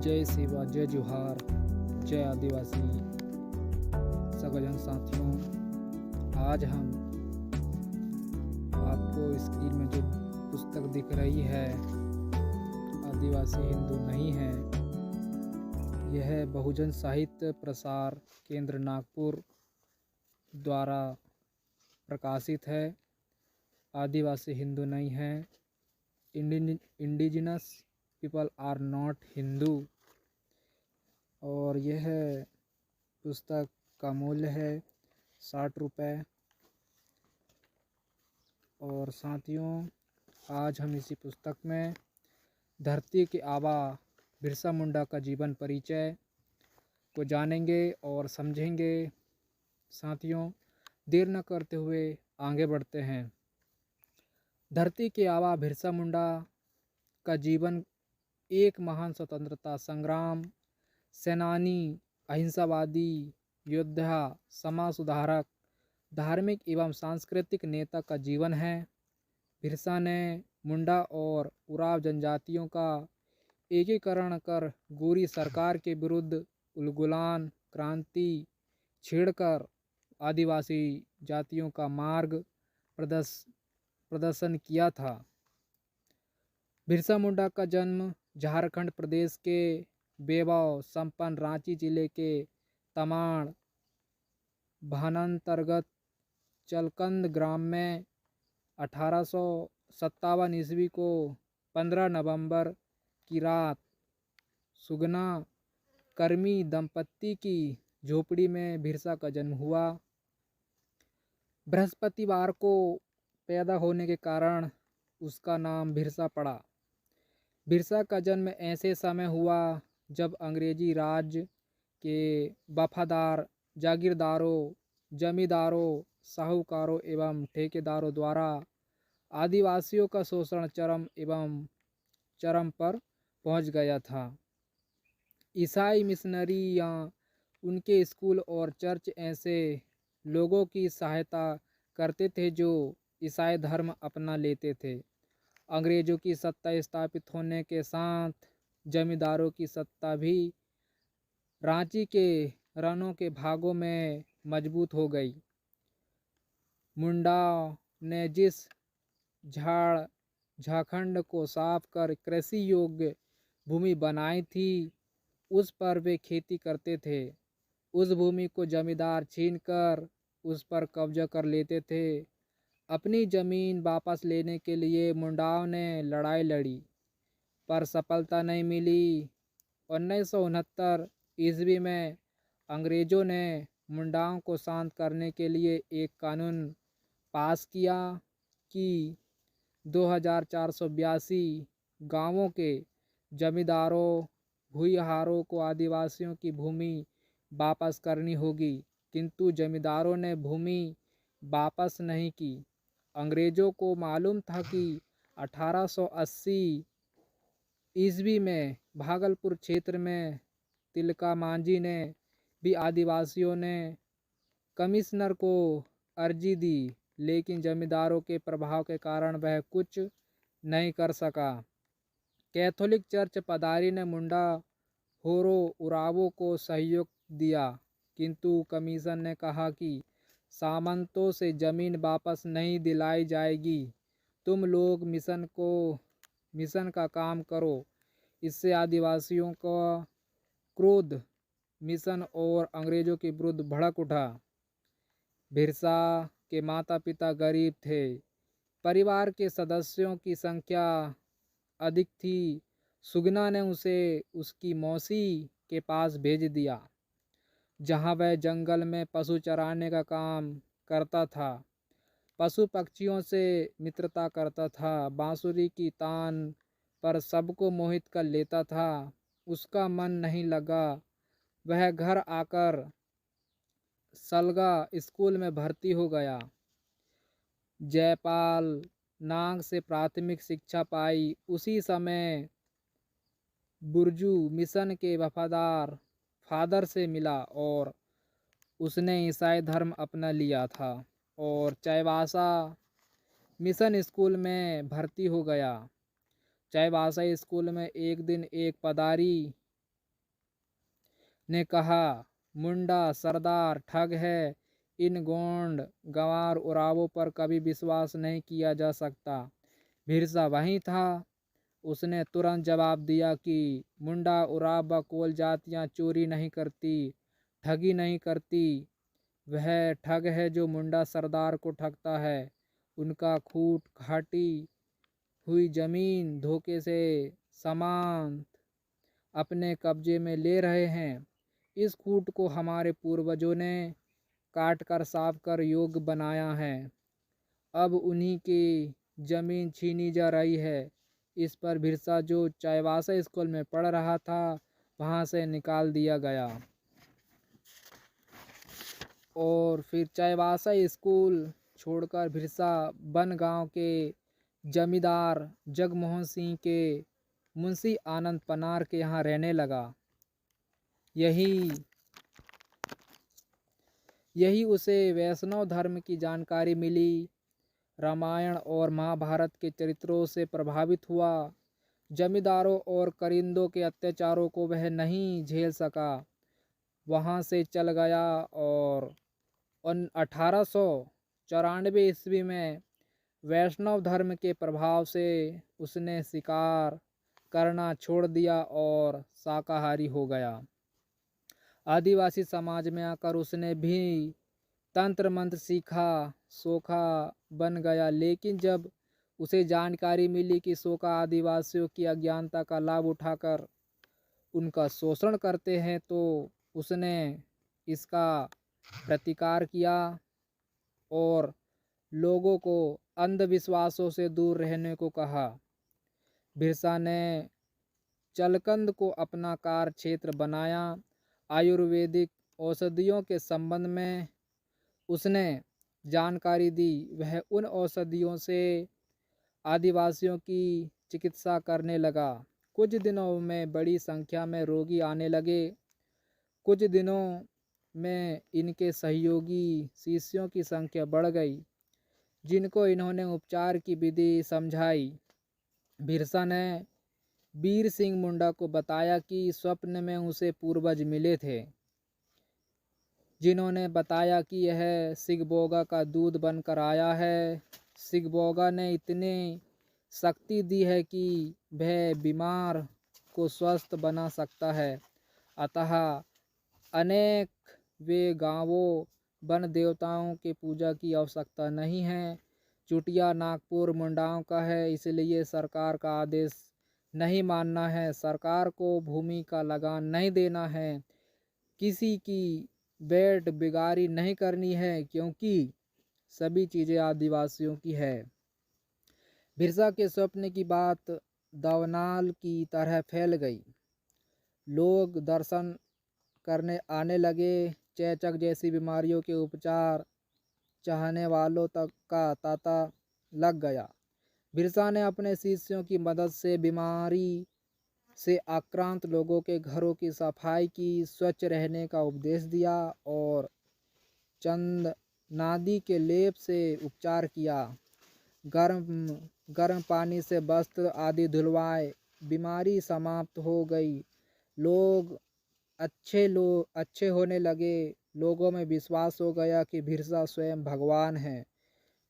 जय सेवा, जय जोहार, जय आदिवासी सगजन साथियों। आज हम आपको स्क्रीन में जो पुस्तक दिख रही है आदिवासी हिंदू नहीं है, यह बहुजन साहित्य प्रसार केंद्र नागपुर द्वारा प्रकाशित है। आदिवासी हिंदू नहीं है, indigenous people are not Hindu. और यह पुस्तक का मूल्य है 60 रुपये। और साथियों, आज हम इसी पुस्तक में धरती के आबा बिरसा मुंडा का जीवन परिचय को जानेंगे और समझेंगे। साथियों, देर न करते हुए आगे बढ़ते हैं। धरती के आबा बिरसा मुंडा का जीवन एक महान स्वतंत्रता संग्राम सेनानी, अहिंसावादी योद्धा, समाज सुधारक, धार्मिक एवं सांस्कृतिक नेता का जीवन है। बिरसा ने मुंडा और उराव जनजातियों का एकीकरण कर गोरी सरकार के विरुद्ध उलगुलान क्रांति छेड़कर आदिवासी जातियों का मार्ग प्रदर्शन किया था। बिरसा मुंडा का जन्म झारखंड प्रदेश के वैभव संपन्न रांची जिले के तमाड़ भानांतर्गत चलकंद ग्राम में 1857 ईस्वी को 15 नवंबर की रात सुगना कर्मी दंपत्ति की झोपड़ी में बिरसा का जन्म हुआ। बृहस्पतिवार को पैदा होने के कारण उसका नाम बिरसा पड़ा। बिरसा का जन्म ऐसे समय हुआ जब अंग्रेजी राज के वफादार जागीरदारों, जमींदारों, साहूकारों एवं ठेकेदारों द्वारा आदिवासियों का शोषण चरम पर पहुंच गया था। ईसाई मिशनरी या उनके स्कूल और चर्च ऐसे लोगों की सहायता करते थे जो ईसाई धर्म अपना लेते थे। अंग्रेजों की सत्ता स्थापित होने के साथ जमींदारों की सत्ता भी रांची के रनों के भागों में मजबूत हो गई। मुंडा ने जिस झारखंड को साफ कर कृषि योग्य भूमि बनाई थी, उस पर वे खेती करते थे। उस भूमि को जमींदार छीनकर उस पर कब्जा कर लेते थे। अपनी ज़मीन वापस लेने के लिए मुंडाओं ने लड़ाई लड़ी, पर सफलता नहीं मिली। 1969 ईस्वी में अंग्रेज़ों ने मुंडाओं को शांत करने के लिए एक कानून पास किया कि 2482 गांवों के जमींदारों भूमिहारों को आदिवासियों की भूमि वापस करनी होगी, किंतु जमींदारों ने भूमि वापस नहीं की। अंग्रेज़ों को मालूम था कि 1880 ईस्वी में भागलपुर क्षेत्र में तिलका मांझी ने भी आदिवासियों ने कमिश्नर को अर्जी दी, लेकिन जमींदारों के प्रभाव के कारण वह कुछ नहीं कर सका। कैथोलिक चर्च पदारी ने मुंडा होरो उरावों को सहयोग दिया, किंतु कमीशन ने कहा कि सामंतों से जमीन वापस नहीं दिलाई जाएगी, तुम लोग मिशन का काम करो। इससे आदिवासियों का क्रोध मिशन और अंग्रेजों के विरुद्ध भड़क उठा। बिरसा के माता पिता गरीब थे। परिवार के सदस्यों की संख्या अधिक थी। सुगना ने उसे उसकी मौसी के पास भेज दिया, जहां वह जंगल में पशु चराने का काम करता था। पशु पक्षियों से मित्रता करता था। बांसुरी की तान पर सबको मोहित कर लेता था। उसका मन नहीं लगा। वह घर आकर सलगा स्कूल में भर्ती हो गया। जयपाल नाग से प्राथमिक शिक्षा पाई। उसी समय बुरजू मिशन के वफादार फादर से मिला और उसने ईसाई धर्म अपना लिया था और चाईबासा मिशन स्कूल में भर्ती हो गया। चाईबासा स्कूल में एक दिन एक पदारी ने कहा, मुंडा सरदार ठग है, इन गोंड गंवार उरावों पर कभी विश्वास नहीं किया जा सकता। भिरसा वहीं था। उसने तुरंत जवाब दिया कि मुंडा उराव व कोल जातियाँ चोरी नहीं करती, ठगी नहीं करती। वह ठग है जो मुंडा सरदार को ठगता है। उनका खूट घाटी हुई जमीन धोखे से सामान अपने कब्जे में ले रहे हैं। इस खूट को हमारे पूर्वजों ने काट कर साफ कर योग्य बनाया है। अब उन्हीं की जमीन छीनी जा रही है। इस पर भिरसा जो चाईबासा स्कूल में पढ़ रहा था वहाँ से निकाल दिया गया और फिर चाईबासा स्कूल छोड़कर भिरसा बन गांव के जमींदार जगमोहन सिंह के मुंशी आनंद पनार के यहाँ रहने लगा। यही उसे वैष्णव धर्म की जानकारी मिली। रामायण और महाभारत के चरित्रों से प्रभावित हुआ। जमींदारों और करिंदों के अत्याचारों को वह नहीं झेल सका, वहाँ से चल गया और 1894 ईस्वी में वैष्णव धर्म के प्रभाव से उसने शिकार करना छोड़ दिया और शाकाहारी हो गया। आदिवासी समाज में आकर उसने भी तंत्र मंत्र सीखा, सोखा बन गया। लेकिन जब उसे जानकारी मिली कि सोखा आदिवासियों की अज्ञानता का लाभ उठाकर उनका शोषण करते हैं तो उसने इसका प्रतिकार किया और लोगों को अंधविश्वासों से दूर रहने को कहा। भिरसा ने चलकंद को अपना कार्य क्षेत्र बनाया। आयुर्वेदिक औषधियों के संबंध में उसने जानकारी दी। वह उन औषधियों से आदिवासियों की चिकित्सा करने लगा। कुछ दिनों में बड़ी संख्या में रोगी आने लगे। कुछ दिनों में इनके सहयोगी शिष्यों की संख्या बढ़ गई, जिनको इन्होंने उपचार की विधि समझाई। भिरसा ने वीर सिंह मुंडा को बताया कि स्वप्न में उसे पूर्वज मिले थे, जिन्होंने बताया कि यह सिगबोगा का दूध बनकर आया है। सिगबोगा ने इतनी शक्ति दी है कि वह बीमार को स्वस्थ बना सकता है। अतः अनेक वे गांवों वन देवताओं के पूजा की आवश्यकता नहीं है। चुटिया नागपुर मुंडाओं का है, इसलिए सरकार का आदेश नहीं मानना है। सरकार को भूमि का लगान नहीं देना है। किसी की बेट बिगारी नहीं करनी है, क्योंकि सभी चीज़ें आदिवासियों की है। भिरसा के स्वप्न की बात दावनाल की तरह फैल गई। लोग दर्शन करने आने लगे। चेचक जैसी बीमारियों के उपचार चाहने वालों तक का तांता लग गया। भिरसा ने अपने शिष्यों की मदद से बीमारी से आक्रांत लोगों के घरों की सफाई की, स्वच्छ रहने का उपदेश दिया और चंद नादी के लेप से उपचार किया। गर्म पानी से वस्त्र आदि धुलवाए। बीमारी समाप्त हो गई। लोग अच्छे होने लगे। लोगों में विश्वास हो गया कि भिरसा स्वयं भगवान है,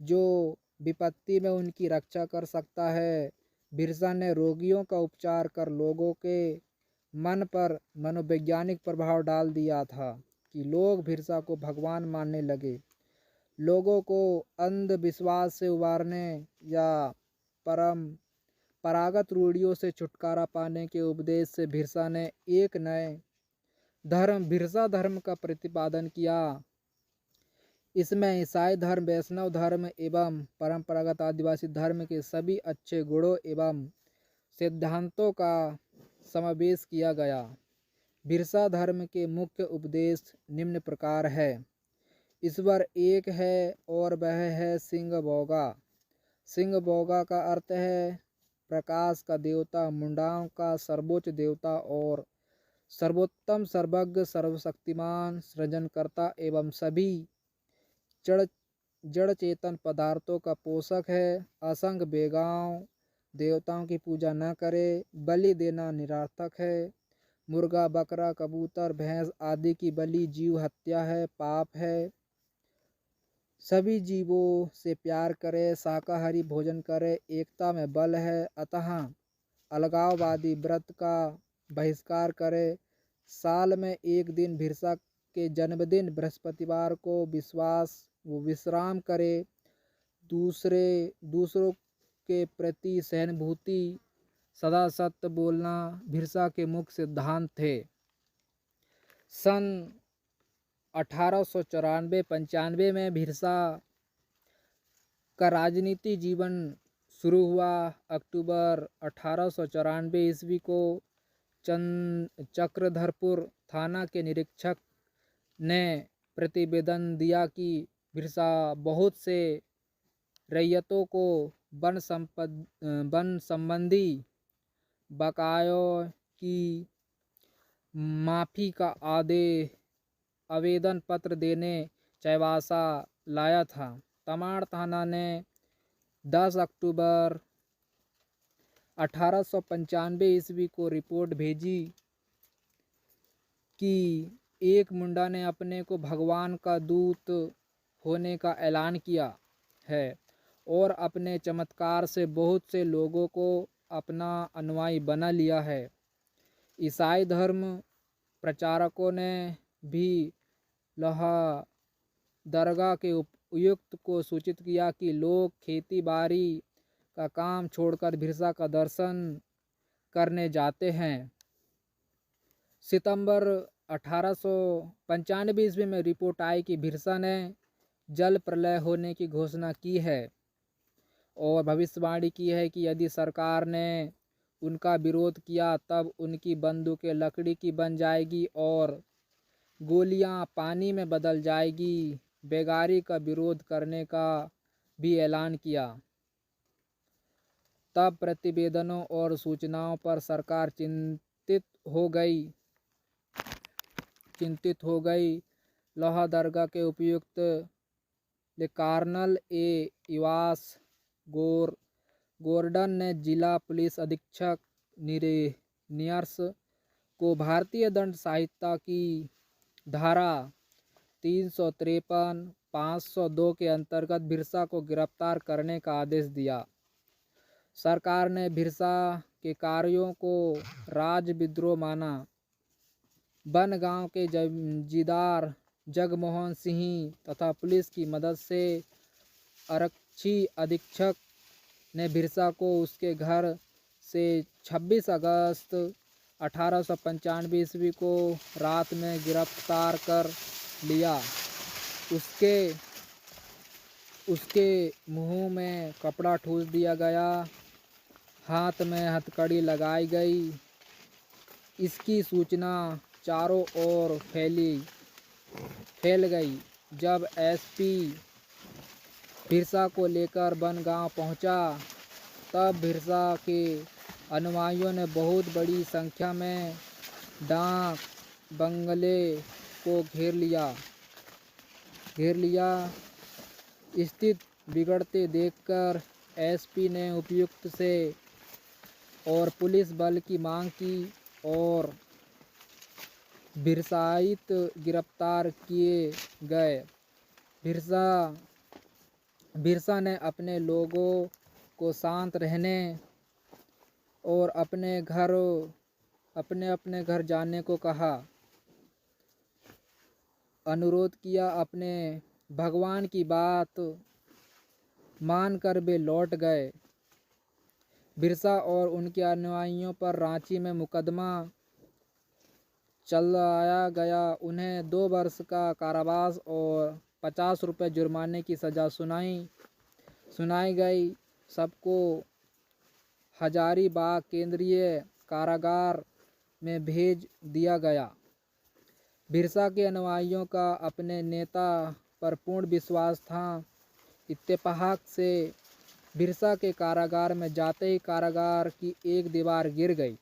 जो विपत्ति में उनकी रक्षा कर सकता है। भिरसा ने रोगियों का उपचार कर लोगों के मन पर मनोवैज्ञानिक प्रभाव डाल दिया था कि लोग भिरसा को भगवान मानने लगे। लोगों को अंधविश्वास से उबारने या परंपरागत रूढ़ियों से छुटकारा पाने के उपदेश से भिरसा ने एक नए धर्म भिरसा धर्म का प्रतिपादन किया। इसमें ईसाई धर्म, वैष्णव धर्म एवं परंपरागत आदिवासी धर्म के सभी अच्छे गुणों एवं सिद्धांतों का समावेश किया गया। भिरसा धर्म के मुख्य उपदेश निम्न प्रकार है। ईश्वर एक है और वह है सिंगबोगा। सिंगबोगा का अर्थ है प्रकाश का देवता, मुंडाओं का सर्वोच्च देवता और सर्वोत्तम, सर्वज्ञ, सर्वशक्तिमान, सृजनकर्ता एवं सभी जड़ चेतन पदार्थों का पोषक है। असंख्य बेगांव देवताओं की पूजा न करे, बलि देना निरर्थक है। मुर्गा, बकरा, कबूतर, भैंस आदि की बलि जीव हत्या है, पाप है। सभी जीवों से प्यार करे, शाकाहारी भोजन करे, एकता में बल है। अतः अलगाववादी व्रत का बहिष्कार करे। साल में एक दिन भिरसा के जन्मदिन बृहस्पतिवार को विश्राम करे। दूसरों के प्रति सहानुभूति, सदा सत्य बोलना भिरसा के मुख्य सिद्धांत थे। सन 1894-95 में भिरसा का राजनीति जीवन शुरू हुआ। अक्टूबर 1894 ईस्वी को चक्रधरपुर थाना के निरीक्षक ने प्रतिवेदन दिया कि भिरसा बहुत से रैयतों को वन संबंधी बकायों की माफ़ी का आवेदन पत्र देने चाईबासा लाया था। तमाड़ थाना ने 10 अक्टूबर 1895 ईस्वी को रिपोर्ट भेजी कि एक मुंडा ने अपने को भगवान का दूत होने का ऐलान किया है और अपने चमत्कार से बहुत से लोगों को अपना अनुयायी बना लिया है। ईसाई धर्म प्रचारकों ने भी लोहा दरगाह के उपायुक्त को सूचित किया कि लोग खेती बाड़ी का काम छोड़कर भिरसा का दर्शन करने जाते हैं। सितंबर 1895 ईस्वी में रिपोर्ट आई कि भिरसा ने जल प्रलय होने की घोषणा की है और भविष्यवाणी की है कि यदि सरकार ने उनका विरोध किया तब उनकी बंदूकें लकड़ी की बन जाएगी और गोलियां पानी में बदल जाएगी। बेगारी का विरोध करने का भी ऐलान किया। तब प्रतिवेदनों और सूचनाओं पर सरकार चिंतित हो गई। लोहा दरगाह के उपायुक्त कर्नल इवास गोर्डन ने जिला पुलिस अधीक्षक नियर्स को भारतीय दंड संहिता की धारा 353, 502 के अंतर्गत भिरसा को गिरफ्तार करने का आदेश दिया। सरकार ने भिरसा के कार्यों को राजविद्रोह माना। बनगांव के जमींदार जगमोहन सिंह तथा पुलिस की मदद से आरक्षी अधीक्षक ने भिरसा को उसके घर से 26 अगस्त 1895 ईस्वी को रात में गिरफ्तार कर लिया। उसके मुंह में कपड़ा ठूंस दिया गया, हाथ में हथकड़ी लगाई गई। इसकी सूचना चारों ओर फैल गई। जब एसपी भिरसा को लेकर बनगांव पहुंचा तब भिरसा के अनुयायियों ने बहुत बड़ी संख्या में डाक बंगले को घेर लिया। स्थिति बिगड़ते देखकर एसपी ने उपायुक्त से और पुलिस बल की मांग की और भिरसाइत गिरफ्तार किए गए। भिरसा ने अपने लोगों को शांत रहने और अपने अपने घर जाने को कहा, अनुरोध किया। अपने भगवान की बात मानकर वे लौट गए। भिरसा और उनके अनुयायियों पर रांची में मुकदमा चलाया गया। उन्हें 2 वर्ष का कारावास और 50 रुपये जुर्माने की सज़ा सुनाई गई। सबको हजारीबाग केंद्रीय कारागार में भेज दिया गया। भिरसा के अनुयायियों का अपने नेता पर पूर्ण विश्वास था। इत्तेफाक से भिरसा के कारागार में जाते ही कारागार की एक दीवार गिर गई।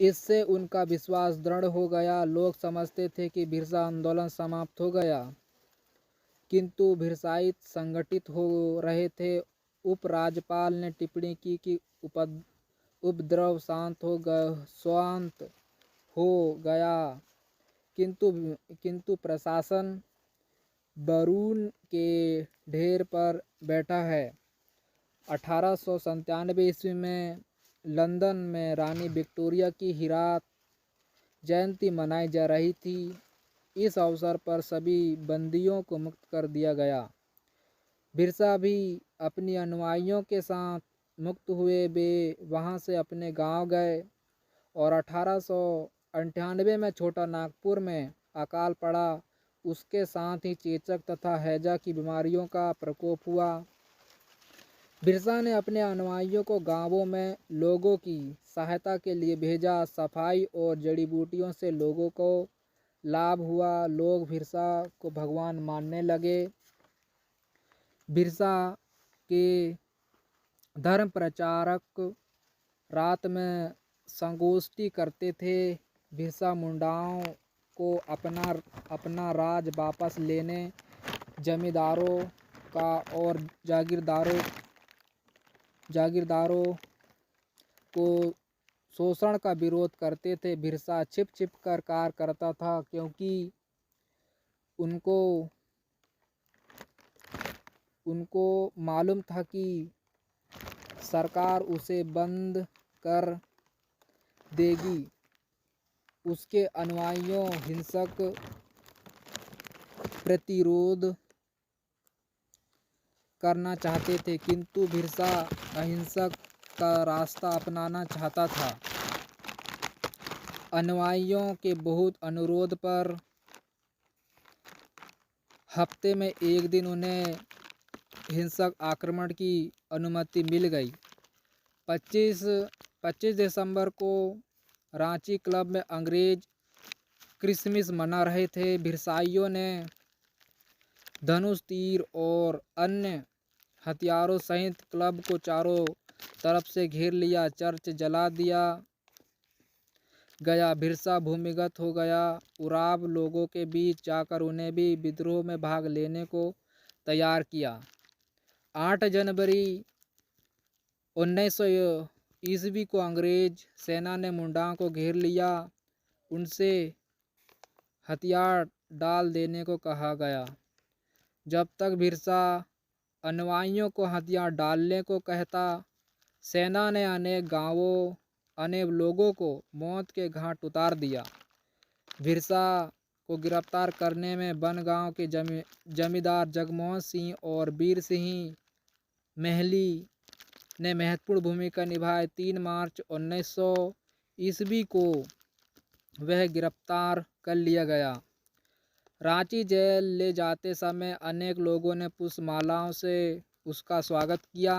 इससे उनका विश्वास दृढ़ हो गया। लोग समझते थे कि भिरसा आंदोलन समाप्त हो गया, किंतु भिरसाइत संगठित हो रहे थे। उप राज्यपाल ने टिप्पणी की कि उपद्रव शांत हो गया, किंतु प्रशासन बरून के ढेर पर बैठा है। 1897 ईस्वी में लंदन में रानी विक्टोरिया की हीरात जयंती मनाई जा रही थी। इस अवसर पर सभी बंदियों को मुक्त कर दिया गया। बिरसा भी अपनी अनुयायियों के साथ मुक्त हुए। वे वहां से अपने गांव गए और 1898 में छोटा नागपुर में अकाल पड़ा। उसके साथ ही चेचक तथा हैजा की बीमारियों का प्रकोप हुआ। बिरसा ने अपने अनुयायियों को गांवों में लोगों की सहायता के लिए भेजा। सफाई और जड़ी बूटियों से लोगों को लाभ हुआ। लोग बिरसा को भगवान मानने लगे। बिरसा के धर्म प्रचारक रात में संगोष्ठी करते थे। बिरसा मुंडाओं को अपना राज वापस लेने, जमींदारों का और जागीरदारों को शोषण का विरोध करते थे। बिरसा छिप छिप कर कार्य करता था, क्योंकि उनको मालूम था कि सरकार उसे बंद कर देगी। उसके अनुयायियों हिंसक प्रतिरोध करना चाहते थे, किंतु बिरसा अहिंसक का रास्ता अपनाना चाहता था। अनुयायियों के बहुत अनुरोध पर हफ्ते में एक दिन उन्हें हिंसक आक्रमण की अनुमति मिल गई। 25 दिसंबर को रांची क्लब में अंग्रेज क्रिसमस मना रहे थे। बिरसाइयों ने धनुष, तीर और अन्य हथियारों सहित क्लब को चारों तरफ से घेर लिया। चर्च जला दिया गया। बिरसा भूमिगत हो गया। उराव लोगों के बीच जाकर उन्हें भी विद्रोह में भाग लेने को तैयार किया। 8 जनवरी 1900 ईस्वी को अंग्रेज सेना ने मुंडाओं को घेर लिया। उनसे हथियार डाल देने को कहा गया। जब तक बिरसा अनुयायियों को हथियार डालने को कहता, सेना ने अनेक गांवों, अनेक लोगों को मौत के घाट उतार दिया। बिरसा को गिरफ्तार करने में बनगांव के जमींदार जगमोहन सिंह और वीर सिंह महली ने महत्वपूर्ण भूमिका निभाई। 3 मार्च 1900 ईस्वी को वह गिरफ्तार कर लिया गया। रांची जेल ले जाते समय अनेक लोगों ने पुष्पमालाओं से उसका स्वागत किया।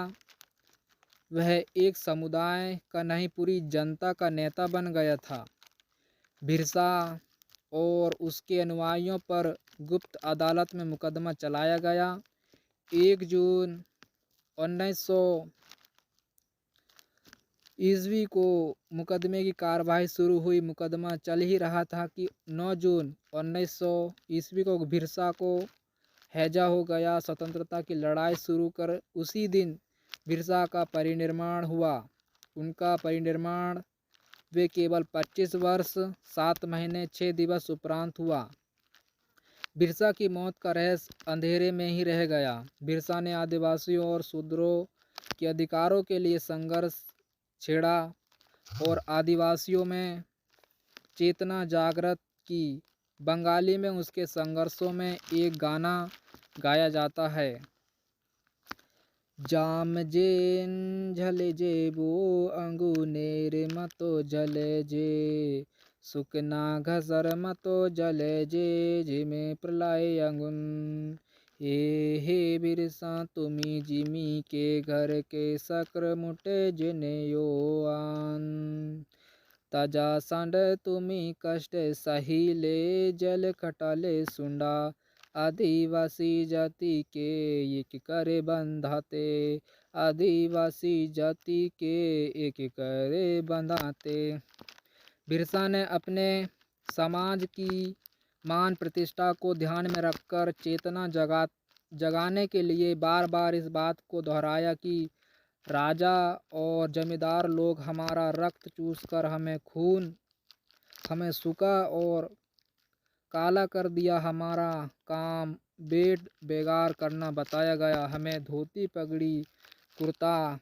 वह एक समुदाय का नहीं, पूरी जनता का नेता बन गया था। बिरसा और उसके अनुयायियों पर गुप्त अदालत में मुकदमा चलाया गया। 1 जून 1900 ईस्वी को मुकदमे की कार्रवाई शुरू हुई। मुकदमा चल ही रहा था कि 9 जून 1900 ईस्वी को बिरसा को हैजा हो गया। स्वतंत्रता की लड़ाई शुरू कर उसी दिन बिरसा का परिनिर्वाण हुआ। उनका परिनिर्वाण वे केवल 25 वर्ष 7 महीने 6 दिवस उपरांत हुआ। बिरसा की मौत का रहस्य अंधेरे में ही रह गया। बिरसा ने आदिवासियों और शूद्रों के अधिकारों के लिए संघर्ष छेड़ा और आदिवासियों में चेतना जागृत की। बंगाली में उसके संघर्षों में एक गाना गाया जाता है। जाम जेन झले जे बो अंगुनेर मतो जले जे सुकना घसर मतो जले जे जिमे प्रलय अंगुन हे बिरसा तुमी जिमी के घर के सक्र मुटे जिने यो आन ताजा सांड तुमी कष्ट सहीले जल खटाले सुंडा आदिवासी जाति के एक करे बंधाते आदिवासी जाति के एक करे बंधाते। बिरसा ने अपने समाज की मान प्रतिष्ठा को ध्यान में रखकर चेतना जगाने के लिए बार बार इस बात को दोहराया कि राजा और जमींदार लोग हमारा रक्त चूसकर हमें सूखा और काला कर दिया। हमारा काम बेट बेगार करना बताया गया। हमें धोती पगड़ी कुर्ता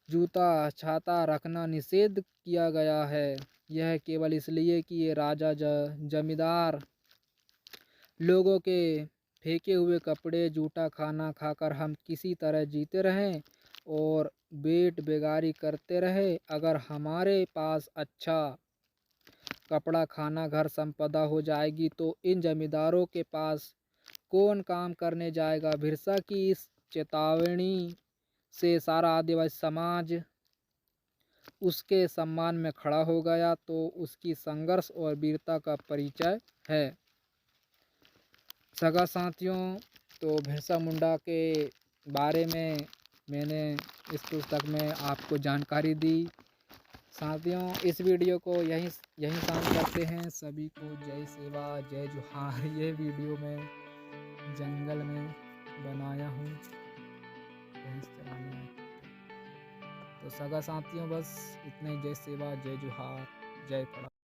जूता छाता रखना निषेध किया गया है। यह केवल इसलिए कि ये राजा जमींदार लोगों के फेंके हुए कपड़े जूठा खाना खाकर हम किसी तरह जीते रहें और बेट बेगारी करते रहे। अगर हमारे पास अच्छा कपड़ा खाना घर संपदा हो जाएगी तो इन जमींदारों के पास कौन काम करने जाएगा। भिरसा की इस चेतावनी से सारा आदिवासी समाज उसके सम्मान में खड़ा हो गया तो उसकी संघर्ष और वीरता का परिचय है। सगा साथियों, तो बिरसा मुंडा के बारे में मैंने इस पुस्तक में आपको जानकारी दी। साथियों, इस वीडियो को यहीं शांत करते हैं। सभी को जय सेवा जय जोहार। ये वीडियो मैं जंगल में बनाया हूँ भैंस चराने। तो सगा साथियों, बस इतने। जय सेवा जय जोहार जय पड़ा।